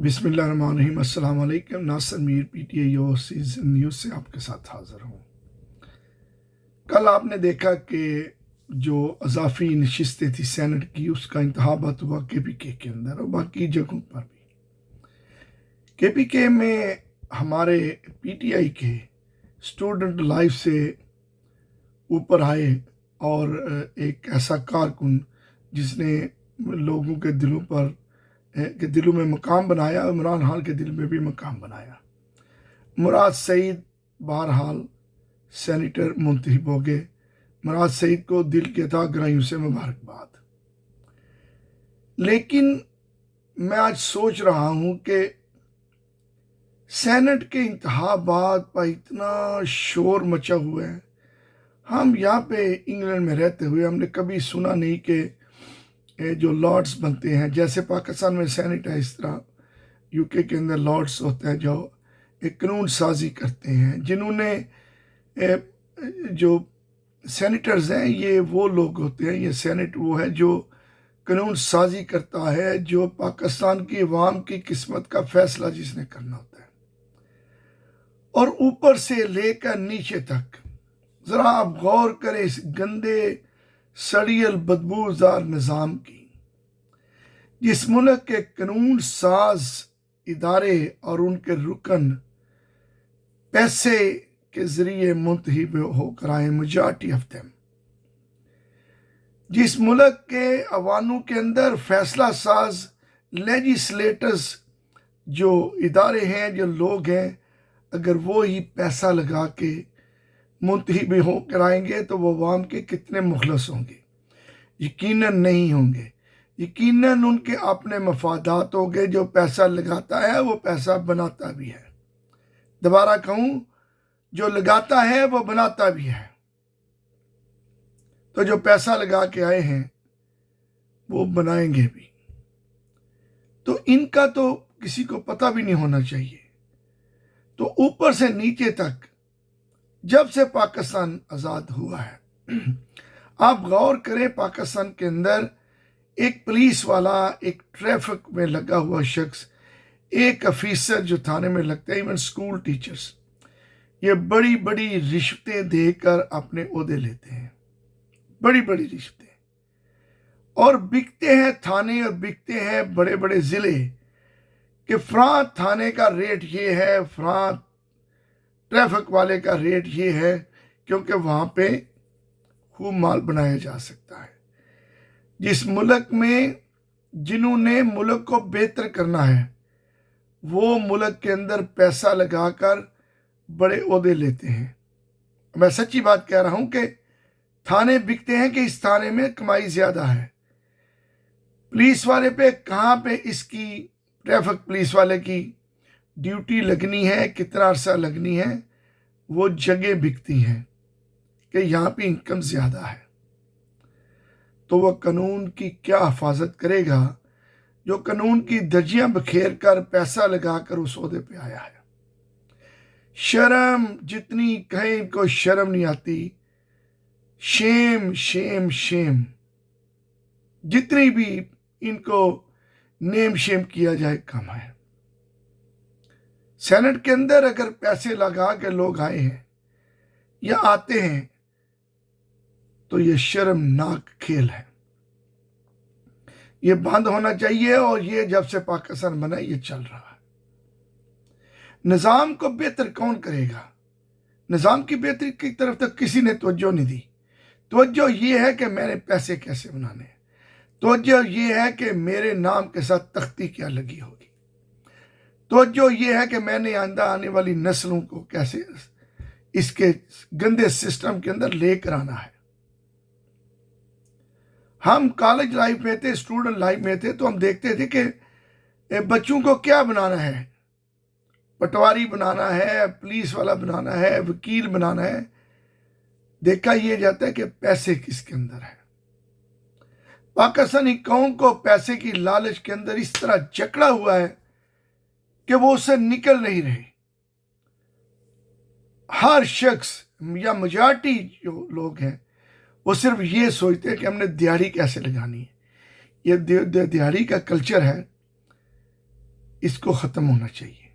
बिस्मिल्लाहिर्रहमानिर्रहीम। अस्सलाम वालेकुम। Nasir Mir PTI overseas news से आपके साथ हाज़िर हूँ। कल आपने देखा कि जो अज़ाफ़ी नशिस्तें थी सेनेट की, उसका इंतखाबात हुआ KPK के अंदर और बाकी जगहों पर भी। KPK में हमारे PTI के स्टूडेंट लाइफ से ऊपर आए और एक ऐसा कारकुन जिसने लोगों के दिलों में मकाम बनाया, इमरान खान के दिल में भी मकाम बनाया। मुराद सईद बहरहाल सेनेटर मुंतखब हो गए। मुराद सईद को दिल के तहे गहराइयों से मुबारकबाद। लेकिन मैं आज सोच रहा हूं कि सेनेट के इंतखाबात पर इतना शोर मचा हुआ है। हम यहाँ पे इंग्लैंड में रहते हुए हमने कभी सुना नहीं कि जो लॉर्ड्स बनते हैं, जैसे पाकिस्तान में सेनेट है इस तरह UK के अंदर लॉर्ड्स होते हैं जो एक कानून साजी करते हैं। जिन्होंने जो सेनेटर्स हैं ये वो लोग होते हैं, ये सेनेट वो है जो कानून साजी करता है, जो पाकिस्तान की अवाम की किस्मत का फैसला जिसने करना होता है। और ऊपर से लेकर नीचे तक ज़रा आप गौर करें इस गंदे सड़ियल बदबूदार निज़ाम की। जिस मुल्क के कानून साज इदारे और उनके रुकन पैसे के जरिए मुंतखब होकर आए, मेजॉरिटी ऑफ देम। जिस मुल्क के अवानों के अंदर फैसला साज लेजिस्लेटर्स जो इदारे हैं, जो लोग हैं, अगर वो ही पैसा लगा के मुंतखब होकर आएंगे तो वो अवाम के कितने मुखलस होंगे? यकीनन नहीं होंगे। यकीनन उनके अपने मफादात होंगे। जो पैसा लगाता है वो पैसा बनाता भी है। दोबारा कहूं, जो लगाता है वो बनाता भी है। तो जो पैसा लगा के आए हैं वो बनाएंगे भी। तो इनका तो किसी को पता भी नहीं होना चाहिए। तो ऊपर से नीचे तक जब से पाकिस्तान आज़ाद हुआ है, आप गौर करें, पाकिस्तान के अंदर एक पुलिस वाला, एक ट्रैफिक में लगा हुआ शख्स, एक अफीसर जो थाने में लगता है, इवन स्कूल टीचर्स, ये बड़ी बड़ी रिश्वतें देकर अपने ओहदे लेते हैं, बड़ी बड़ी रिश्वतें, और बिकते हैं थाने और बिकते हैं बड़े बड़े ज़िले कि फलां थाने का रेट ये है, फलां ट्रैफिक वाले का रेट ये है, क्योंकि वहाँ पे खूब माल बनाया जा सकता है। जिस मुल्क में जिन्होंने मुल्क को बेहतर करना है, वो मुल्क के अंदर पैसा लगाकर बड़े ओहदे लेते हैं। मैं सच्ची बात कह रहा हूं कि थाने बिकते हैं कि इस थाने में कमाई ज्यादा है। पुलिस वाले पे कहाँ पे इसकी ट्रैफिक पुलिस वाले की ड्यूटी लगनी है, कितना अरसा लगनी है, वो जगह बिकती हैं कि यहाँ पे इनकम ज्यादा है। तो वह कानून की क्या हिफाजत करेगा जो कानून की धज्जियां बखेर कर पैसा लगाकर उस ओहदे पे आया है? शर्म जितनी कहें, इनको शर्म नहीं आती। शेम शेम शेम, जितनी भी इनको नेम शेम किया जाए कम है। सेनेट के अंदर अगर पैसे लगा के लोग आए हैं या आते हैं तो ये शर्मनाक खेल है। ये बंद होना चाहिए। और ये जब से पाकिस्तान बना ये चल रहा है। निज़ाम को बेहतर कौन करेगा? निज़ाम की बेहतरी की तरफ तक किसी ने तवज्जो नहीं दी। तवज्जो ये है कि मैंने पैसे कैसे बनाने, तवज्जो ये है कि मेरे नाम के साथ तख्ती क्या लगी होगी, तवज्जो ये है कि मैंने आइंदा आने वाली नस्लों को कैसे इसके गंदे सिस्टम के अंदर लेकर आना है। हम कॉलेज लाइफ में थे, स्टूडेंट लाइफ में थे, तो हम देखते थे कि बच्चों को क्या बनाना है, पटवारी बनाना है, पुलिस वाला बनाना है, वकील बनाना है। देखा यह जाता है कि पैसे किसके अंदर है। पाकिस्तानी कौम को पैसे की लालच के अंदर इस तरह जकड़ा हुआ है कि वो उससे निकल नहीं रहे। हर शख्स या मेजॉरिटी जो लोग हैं वो सिर्फ ये सोचते हैं कि हमने दिहाड़ी कैसे लगानी है। ये दिहाड़ी का कल्चर है इसको ख़त्म होना चाहिए।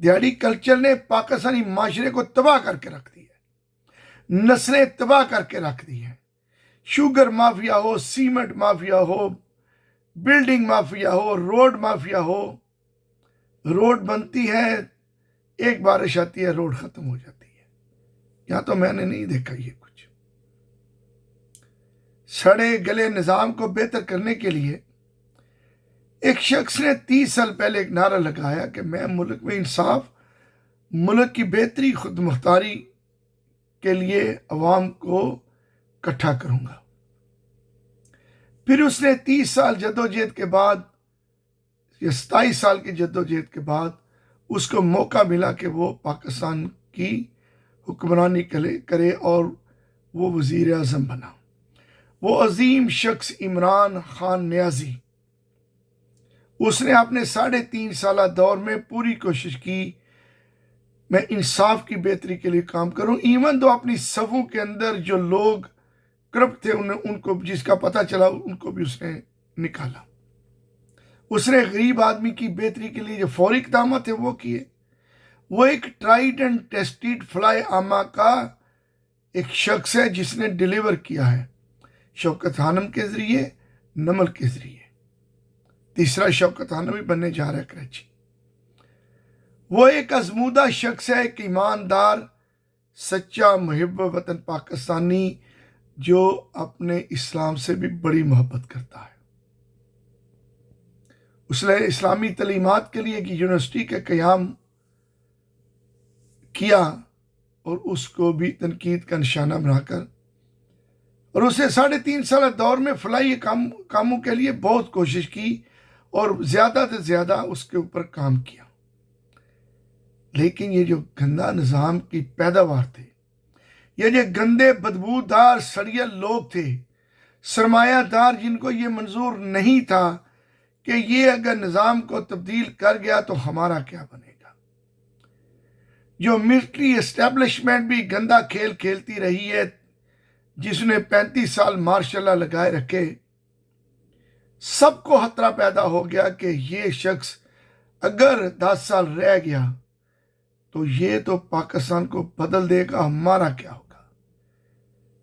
दिहाड़ी कल्चर ने पाकिस्तानी माशरे को तबाह करके रख दिया है, नस्लें तबाह करके रख दी हैं। शुगर माफिया हो, सीमेंट माफिया हो, बिल्डिंग माफिया हो, रोड माफिया हो। रोड बनती है, एक बारिश आती है, रोड खत्म हो जाती है। यहां तो मैंने नहीं देखा ये कुछ। सड़े गले निज़ाम को बेहतर करने के लिए एक शख्स ने 30 साल पहले एक नारा लगाया कि मैं मुल्क में इंसाफ, मुल्क की बेहतरी, खुद मुख्तारी के लिए अवाम को इकट्ठा करूंगा। फिर उसने 30 साल जद्दोजहद के बाद या 27 साल की जद्दोजहद के बाद उसको मौका मिला कि वो पाकिस्तान की हुक्मरानी करे और वो वज़ीर आज़म बना। वो अजीम शख्स इमरान खान नियाज़ी, उसने अपने 3.5 साल दौर में पूरी कोशिश की मैं इंसाफ की बेहतरी के लिए काम करूं। इवन तो अपनी सफ़ों के अंदर जो लोग करप्ट थे उनको जिसका पता चला उनको भी उसने निकाला। उसने गरीब आदमी की बेहतरी के लिए जो फौरी इक़दाम थे वो किए। वो एक ट्राइड एंड टेस्टेड फ्लाई आमा का एक शख्स है जिसने डिलीवर किया है, शौकत खानम के ज़रिए, नमल के ज़रिए। तीसरा शौकत खानम भी बनने जा रहा है कराची। वो एक आजमूदा शख्स है, एक ईमानदार, सच्चा मुहिब वतन पाकिस्तानी जो अपने इस्लाम से भी बड़ी मोहब्बत करता है। उसने इस्लामी तलीमात के लिए एक यूनिवर्सिटी का क़याम किया और उसको भी तनकीद का निशाना बनाकर, और उसे 3.5 साल दौर में फलाही कामों के लिए बहुत कोशिश की और ज़्यादा से ज़्यादा उसके ऊपर काम किया। लेकिन ये जो गंदा निज़ाम की पैदावार थे, ये जो गंदे बदबूदार सड़ियल लोग थे, सरमायादार, जिनको ये मंजूर नहीं था कि ये अगर निज़ाम को तब्दील कर गया तो हमारा क्या बनेगा। जो मिलिट्री एस्टेब्लिशमेंट भी गंदा खेल खेलती रही है, जिसने 35 साल मार्शल लगाए रखे, सबको खतरा पैदा हो गया कि ये शख्स अगर 10 साल रह गया तो ये तो पाकिस्तान को बदल देगा, हमारा क्या होगा।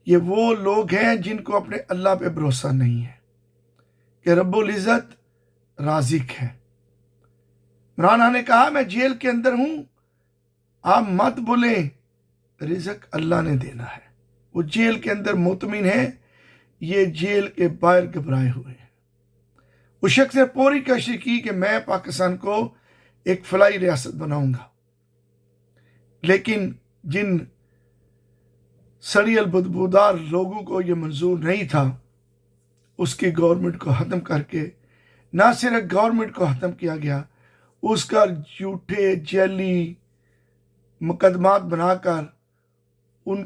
ये वो लोग हैं जिनको अपने अल्लाह पे भरोसा नहीं है कि रब्बुल इज़्ज़त राज़िक है। इमरान ने कहा मैं जेल के अंदर हूं, आप मत बोलें, रिज़्क अल्लाह ने देना है। वो जेल के अंदर मुतमिन है, ये जेल के बाहर घबराए हुए हैं। उस शख्स ने पूरी कोशिश की कि मैं पाकिस्तान को एक फलाई रियासत बनाऊंगा, लेकिन जिन सड़ियल बदबूदार लोगों को यह मंजूर नहीं था, उसकी गवर्नमेंट को ख़त्म करके ना सिर्फ गवर्नमेंट को ख़त्म किया गया, उसका झूठे जैली मुकदमात बनाकर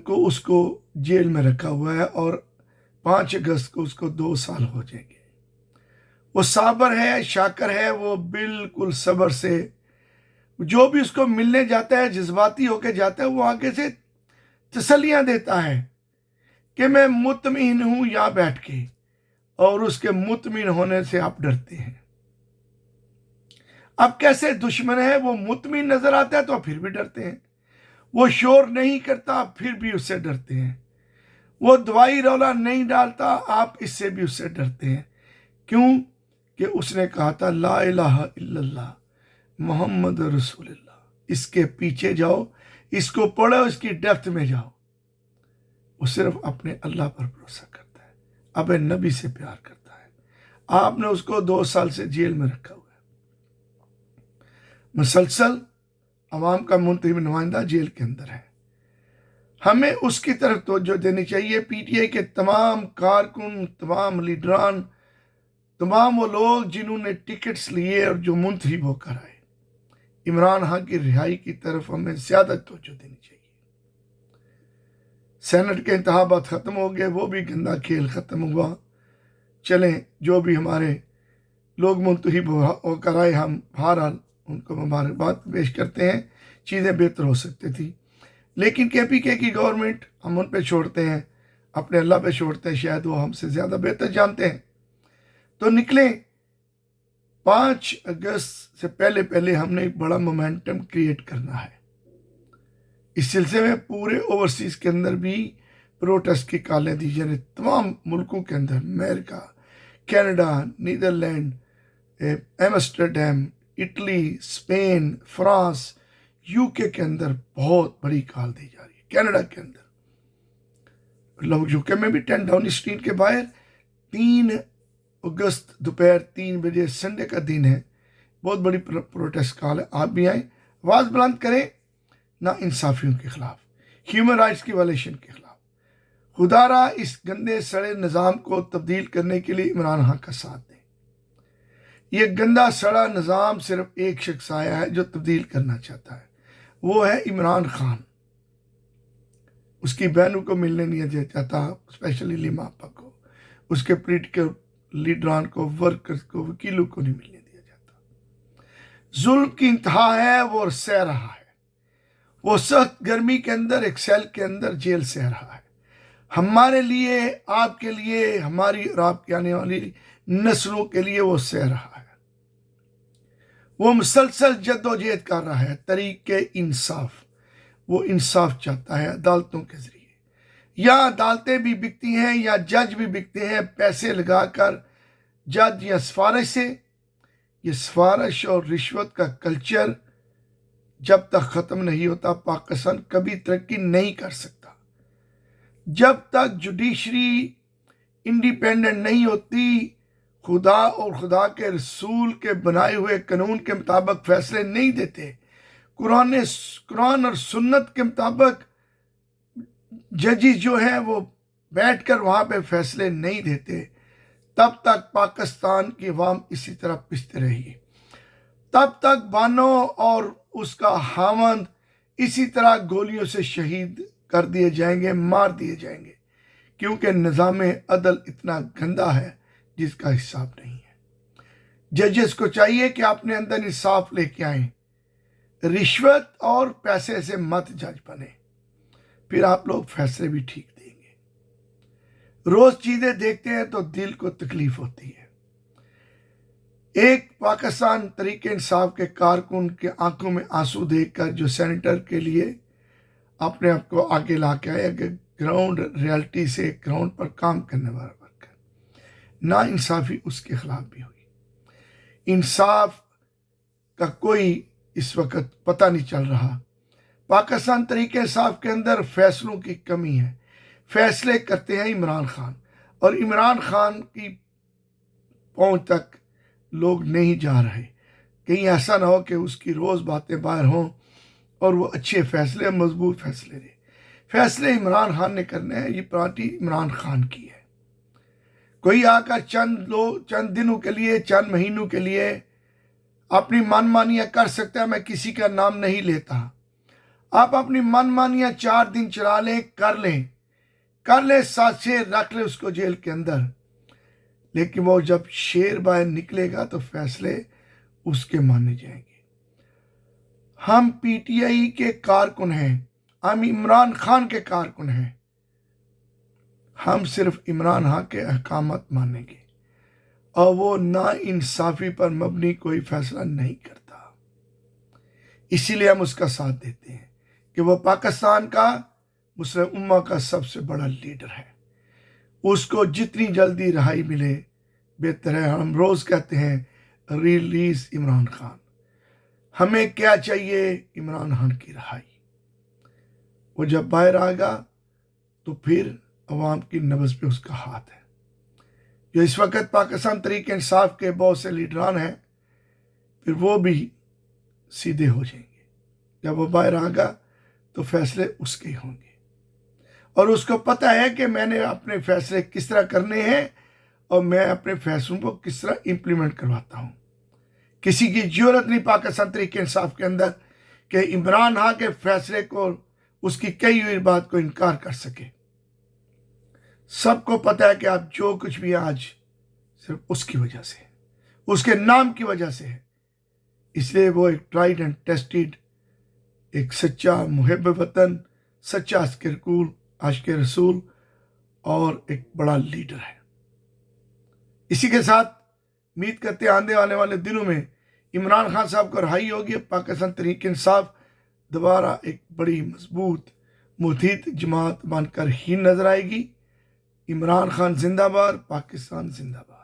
उसको जेल में रखा हुआ है और 5 अगस्त को उसको 2 साल हो जाएंगे। वो साबर है, शाकर है, वो बिल्कुल सब्र से जो भी उसको मिलने जाता है, जज्बाती होके जाता है, वो आगे से तसल्लियां देता है कि मैं मुतमिन हूं यहां बैठ के, और उसके मुतमिन होने से आप डरते हैं। अब कैसे दुश्मन है, वो मुतमिन नजर आता है तो फिर भी डरते हैं, वो शोर नहीं करता फिर भी उससे डरते हैं, वो दवाई रौला नहीं डालता आप इससे भी उससे डरते हैं। क्यों? कि उसने कहा था ला इलाहा इल्लल्लाह मोहम्मद रसूलुल्लाह। इसके पीछे जाओ, इसको पढ़ो, इसकी डेप्थ में जाओ। वो सिर्फ अपने अल्लाह पर भरोसा करता है, अब नबी से प्यार करता है। आपने उसको 2 साल से जेल में रखा हुआ है, मुसलसल अवाम का मुंतखब नुमाइंदा जेल के अंदर है। हमें उसकी तरफ तवज्जो देनी चाहिए। पीटीआई के तमाम कारकुन, तमाम लीडरान, तमाम वो लोग जिन्होंने टिकट्स लिए और जो मुंतखब होकर आए, इमरान खान की रिहाई की तरफ हमें ज़्यादा तवज्जो देनी चाहिए। सेनेट के इंतखाबात ख़त्म हो गए, वो भी गंदा खेल ख़त्म हुआ। चलें, जो भी हमारे लोग मुंतखब होकर आए, हम बहरहाल उनको मुबारकबाद पेश करते हैं। चीज़ें बेहतर हो सकती थी, लेकिन KPK की गवर्नमेंट, हम उन पे छोड़ते हैं, अपने अल्लाह पे छोड़ते हैं, शायद वो हमसे ज़्यादा बेहतर जानते हैं। तो निकलें, 5 अगस्त से पहले पहले हमने एक बड़ा मोमेंटम क्रिएट करना है। इस सिलसिले में पूरे ओवरसीज के अंदर भी प्रोटेस्ट की कॉलें दी जा रही, तमाम मुल्कों के अंदर, America, Canada, Netherlands, Amsterdam, Italy, Spain, France, UK के अंदर बहुत बड़ी कॉल दी जा रही है। कनाडा के अंदर, लोग यूके में भी 10 डाउनिंग स्ट्रीट के बाहर 3 अगस्त दोपहर 3 बजे संडे का दिन है, बहुत बड़ी प्रोटेस्ट कॉल है। आप भी आए, आवाज़ बुलंद करें ना इंसाफियों के खिलाफ, ह्यूमन राइट्स की वायलेशन के खिलाफ। खुदारा इस गंदे सड़े निज़ाम को तब्दील करने के लिए इमरान खान का साथ दें। ये गंदा सड़ा निज़ाम सिर्फ एक शख्स आया है जो तब्दील करना चाहता है, वो है इमरान खान। उसकी बहनों को मिलने नहीं चाहता, स्पेशली लिमापा को, उसके पॉलिटिकल लीडरान को, वर्कर्स को, वकीलों को नहीं मिलने दिया जाता। जुल्म की इंतहा है, वो सह रहा है। वो सख्त गर्मी के अंदर एक सेल के अंदर जेल सह रहा है। हमारे लिए, आपके लिए, हमारी और आपके आने वाली नस्लों के लिए वो सह रहा है। वो मुसलसल जद्दोजहद कर रहा है तरीके इंसाफ। वो इंसाफ चाहता है अदालतों के जरिए। या अदालतें भी बिकती हैं या जज भी बिकते हैं पैसे लगाकर, जज या सिफारिश से। ये सिफारिश और रिश्वत का कल्चर जब तक ख़त्म नहीं होता, पाकिस्तान कभी तरक्की नहीं कर सकता। जब तक जुडिशरी इंडिपेंडेंट नहीं होती, खुदा और खुदा के रसूल के बनाए हुए कानून के मुताबिक फैसले नहीं देते, कुरान और सुन्नत के मुताबिक जजेस जो हैं वो बैठकर वहाँ पे फैसले नहीं देते, तब तक पाकिस्तान की अवाम इसी तरह पिसते रहेगी। तब तक बानो और उसका हामंद इसी तरह गोलियों से शहीद कर दिए जाएंगे, मार दिए जाएंगे, क्योंकि निज़ाम अदल इतना गंदा है जिसका हिसाब नहीं है। जजेस को चाहिए कि अपने अंदर इंसाफ लेके आए, रिश्वत और पैसे से मत जज बने, फिर आप लोग फैसले भी ठीक देंगे। रोज चीजें देखते हैं तो दिल को तकलीफ होती है। एक पाकिस्तान तरीके इंसाफ के कारकुन के आंखों में आंसू देखकर जो सेनेटर के लिए अपने आप को आगे ला के आया कि ग्राउंड रियलिटी से ग्राउंड पर काम करने वाला वर्कर, ना इंसाफी उसके खिलाफ भी हुई। इंसाफ का कोई इस वक्त पता नहीं चल रहा। पाकिस्तान तरीके इंसाफ के अंदर फैसलों की कमी है। फैसले करते हैं इमरान खान, और इमरान खान की पहुंच तक लोग नहीं जा रहे। कहीं ऐसा ना हो कि उसकी रोज़ बातें बाहर हों और वो अच्छे फैसले, मजबूत फैसले दे। फैसले इमरान खान ने करने हैं, ये पार्टी इमरान खान की है। कोई आकर चंद दिनों के लिए, चंद महीनों के लिए अपनी मनमानियाँ कर सकता है। मैं किसी का नाम नहीं लेता। आप अपनी मनमानियाँ 4 दिन चला लें, कर ले, साथ से रख ले उसको जेल के अंदर, लेकिन वो जब शेर बाहर निकलेगा तो फैसले उसके माने जाएंगे। हम पीटीआई के कारकुन हैं, हम इमरान खान के कारकुन हैं। हम सिर्फ इमरान खान के अहकामात मानेंगे, और वो ना इंसाफी पर मबनी कोई फैसला नहीं करता। इसीलिए हम उसका साथ देते हैं कि वो पाकिस्तान का, मुस्लिम उम्मा का सबसे बड़ा लीडर है। उसको जितनी जल्दी रिहाई मिले बेहतर है। हम रोज़ कहते हैं रिलीज इमरान खान। हमें क्या चाहिए? इमरान खान की रिहाई। वो जब बाहर आएगा तो फिर अवाम की नब्ज़ पे उसका हाथ है। जो इस वक्त पाकिस्तान तरीके इंसाफ के बहुत से लीडरान हैं, फिर वो भी सीधे हो जाएंगे। जब वो बाहर आएगा तो फैसले उसके ही होंगे, और उसको पता है कि मैंने अपने फैसले किस तरह करने हैं और मैं अपने फैसलों को किस तरह इम्प्लीमेंट करवाता हूँ। किसी की जरूरत नहीं पाकिस्तान तरीके इंसाफ के अंदर कि इमरान खान के फैसले को, उसकी कही हुई बात को इनकार कर सके। सबको पता है कि आप जो कुछ भी आज सिर्फ उसकी वजह से, उसके नाम की वजह से है। इसलिए वो एक ट्राइड एंड टेस्टेड, एक सच्चा मुहिब वतन, सच्चा आशिक रसूल और एक बड़ा लीडर है। इसी के साथ امید کرتے ہیں آنے والے دنوں میں عمران خان صاحب کو رہائی ہوگی، پاکستان تحریک انصاف دوبارہ ایک بڑی مضبوط متحد جماعت بن کر ہی نظر آئے گی۔ عمران خان زندہ باد، پاکستان زندہ باد۔